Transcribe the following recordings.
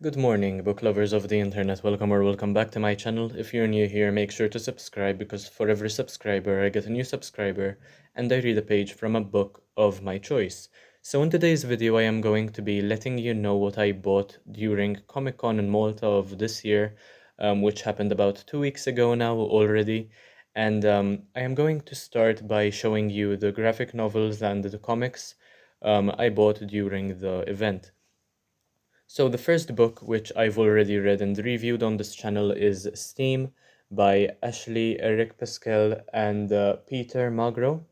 Good morning, book lovers of the internet. Welcome back to my channel. If you're new here, make sure to subscribe because for every subscriber, I get a new subscriber and I read a page from a book of my choice. So in today's video, I am going to be letting you know what I bought during Comic Con in Malta of this year, which happened about 2 weeks ago now already. And I am going to start by showing you the graphic novels and the comics I bought during the event. So the first book, which I've already read and reviewed on this channel, is Steam by Ashley, Eric Pascal, and Peter Magro.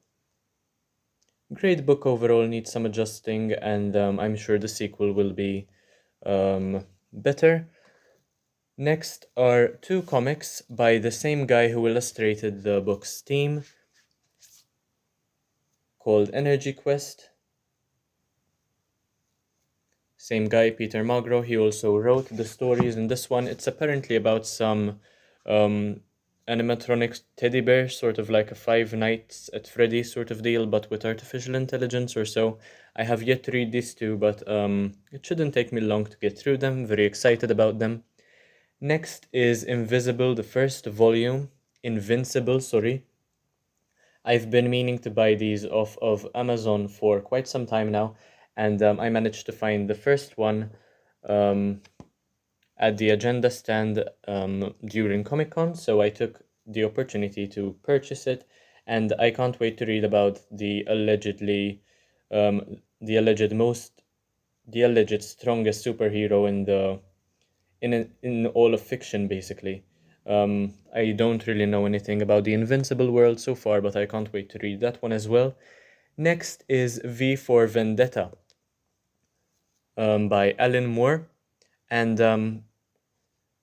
Great book overall, needs some adjusting, and I'm sure the sequel will be better. Next are two comics by the same guy who illustrated the book Steam, called Energy Quest. Same guy, Peter Magro, he also wrote the stories in this one. It's apparently about some animatronic teddy bear, sort of like a Five Nights at Freddy's sort of deal, but with artificial intelligence or so. I have yet to read these two, but it shouldn't take me long to get through them. Very excited about them. Next is Invisible, the first volume. Invincible, sorry. I've been meaning to buy these off of Amazon for quite some time now, and I managed to find the first one um, at the agenda stand during Comic Con, so I took the opportunity to purchase it, and I can't wait to read about the the alleged strongest superhero in all of fiction, basically. I don't really know anything about the Invincible world so far, but I can't wait to read that one as well. Next is V for Vendetta by Alan Moore, and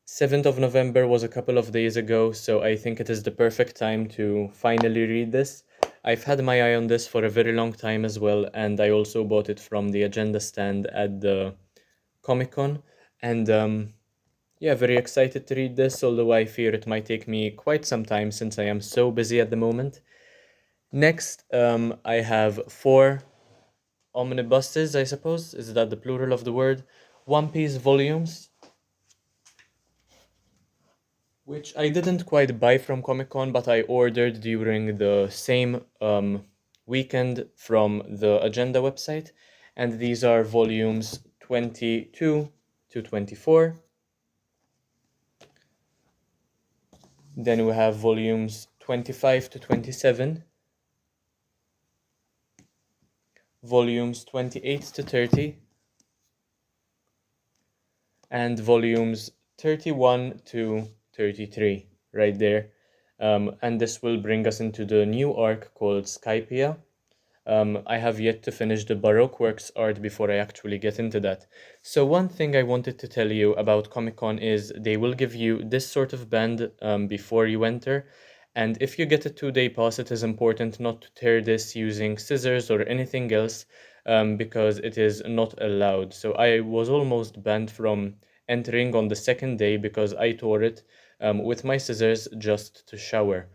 7th of November was a couple of days ago, so I think it is the perfect time to finally read this. I've had my eye on this for a very long time as well, and I also bought it from the agenda stand at the Comic Con, and yeah, very excited to read this, although I fear it might take me quite some time since I am so busy at the moment. Next, I have four omnibuses, I suppose. Is that the plural of the word? One Piece volumes, which I didn't quite buy from Comic Con, but I ordered during the same weekend from the Agenda website. And these are volumes 22 to 24. Then we have volumes 25 to 27, volumes 28 to 30, and volumes 31 to 33, right there. And this will bring us into the new arc called Skypia. I have yet to finish the Baroque Works art before I actually get into that. So one thing I wanted to tell you about Comic Con is they will give you this sort of band before you enter. And if you get a 2-day pass, it is important not to tear this using scissors or anything else because it is not allowed. So I was almost banned from entering on the second day because I tore it with my scissors just to shower.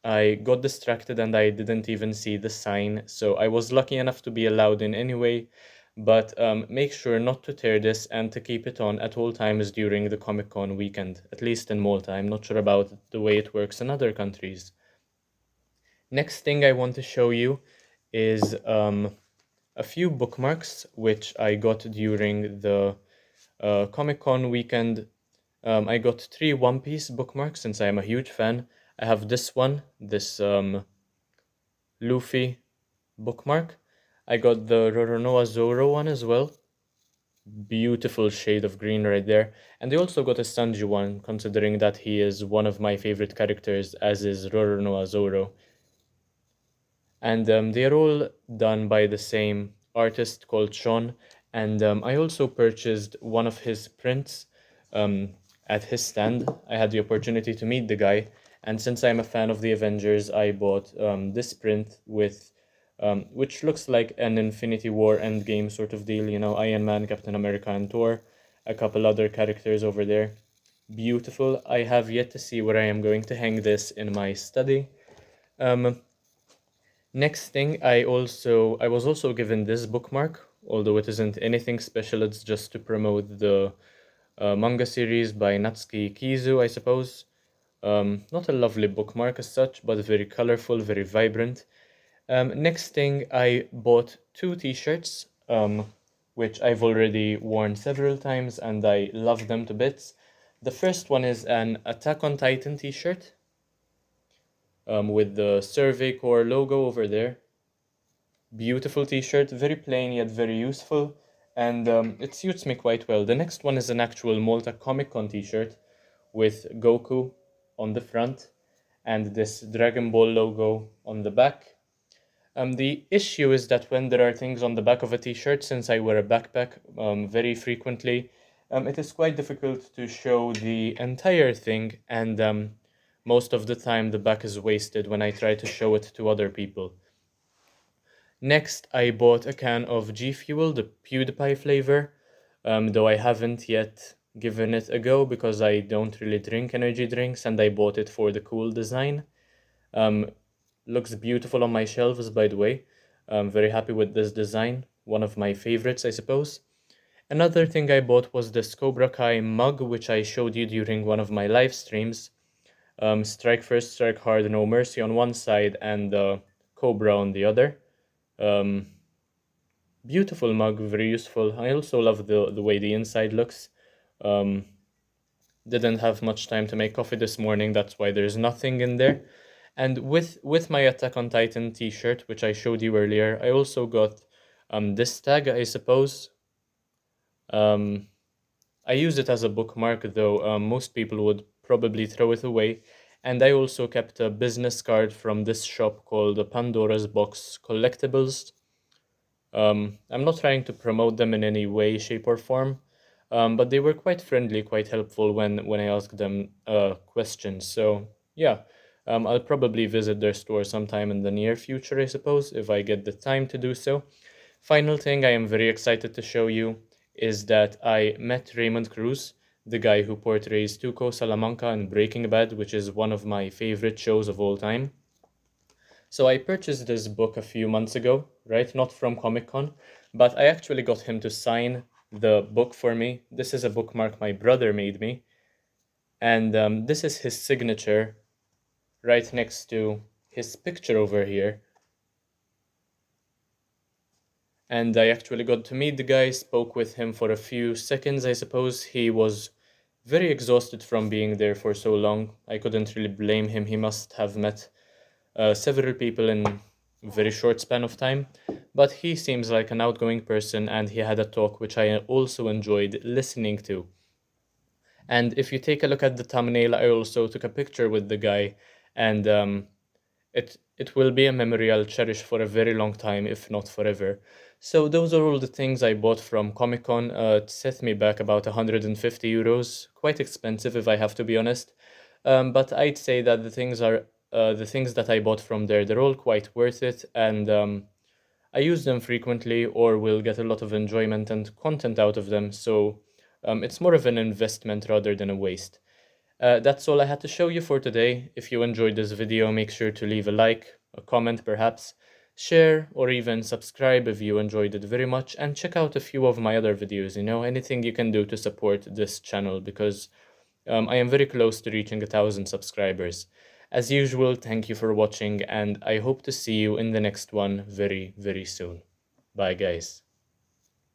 I got distracted and I didn't even see the sign, so I was lucky enough to be allowed in anyway. But make sure not to tear this and to keep it on at all times during the Comic Con weekend, at least in Malta. I'm not sure about the way it works in other countries. Next thing I want to show you is a few bookmarks which I got during the Comic Con weekend. I got 3 One Piece bookmarks since I am a huge fan. I have this one, this Luffy bookmark. I got the Roronoa Zoro one as well. Beautiful shade of green right there. And I also got a Sanji one, considering that he is one of my favorite characters, as is Roronoa Zoro. And they are all done by the same artist called Sean. And I also purchased one of his prints at his stand. I had the opportunity to meet the guy, and since I'm a fan of the Avengers, I bought this print with which looks like an Infinity War Endgame sort of deal, you know, Iron Man, Captain America, and Thor, a couple other characters over there. Beautiful. I have yet to see where I am going to hang this in my study. Next thing, I was also given this bookmark, although it isn't anything special. It's just to promote the manga series by Natsuki Kizu, I suppose. Not a lovely bookmark as such, but very colorful, very vibrant. Next thing, I bought two t-shirts, which I've already worn several times and I love them to bits. The first one is an Attack on Titan t-shirt with the Survey Corps logo over there. Beautiful t-shirt, very plain yet very useful, and it suits me quite well. The next one is an actual Malta Comic Con t-shirt with Goku on the front and this Dragon Ball logo on the back. The issue is that when there are things on the back of a t-shirt, since I wear a backpack very frequently, it is quite difficult to show the entire thing, and most of the time the back is wasted when I try to show it to other people. Next, I bought a can of G Fuel, the PewDiePie flavor, though I haven't yet given it a go because I don't really drink energy drinks and I bought it for the cool design. Looks beautiful on my shelves, by the way. I'm very happy with this design. One of my favorites, I suppose. Another thing I bought was this Cobra Kai mug, which I showed you during one of my live streams. Strike first, strike hard, no mercy on one side, and Cobra on the other. Um, Beautiful mug, very useful. I also love the way the inside looks. Um, didn't have much time to make coffee this morning, that's why there's nothing in there. And with my Attack on Titan t-shirt, which I showed you earlier, I also got this tag, I suppose. I use it as a bookmark, though most people would probably throw it away. And I also kept a business card from this shop called Pandora's Box Collectibles. I'm not trying to promote them in any way, shape, or form, but they were quite friendly, quite helpful when I asked them questions. So yeah, I'll probably visit their store sometime in the near future, I suppose, if I get the time to do so. Final thing I am very excited to show you is that I met Raymond Cruz, the guy who portrays Tuco Salamanca in Breaking Bad, which is one of my favorite shows of all time. So I purchased this book a few months ago, right? Not from Comic Con, but I actually got him to sign the book for me. This is a bookmark my brother made me, and this is his signature right next to his picture over here. And I actually got to meet the guy, spoke with him for a few seconds, I suppose. He was very exhausted from being there for so long. I couldn't really blame him. He must have met several people in a very short span of time, but he seems like an outgoing person and he had a talk which I also enjoyed listening to. And if you take a look at the thumbnail, I also took a picture with the guy, and it will be a memory I'll cherish for a very long time, if not forever. So those are all the things I bought from Comic Con. It set me back about 150 euros, quite expensive if I have to be honest. But I'd say that the things that I bought from there, they're all quite worth it, and I use them frequently or will get a lot of enjoyment and content out of them. So it's more of an investment rather than a waste. That's all I had to show you for today. If you enjoyed this video, make sure to leave a like, a comment perhaps, share, or even subscribe if you enjoyed it very much, and check out a few of my other videos, anything you can do to support this channel, because I am very close to reaching 1,000 subscribers. As usual, thank you for watching, and I hope to see you in the next one very, very soon. Bye, guys.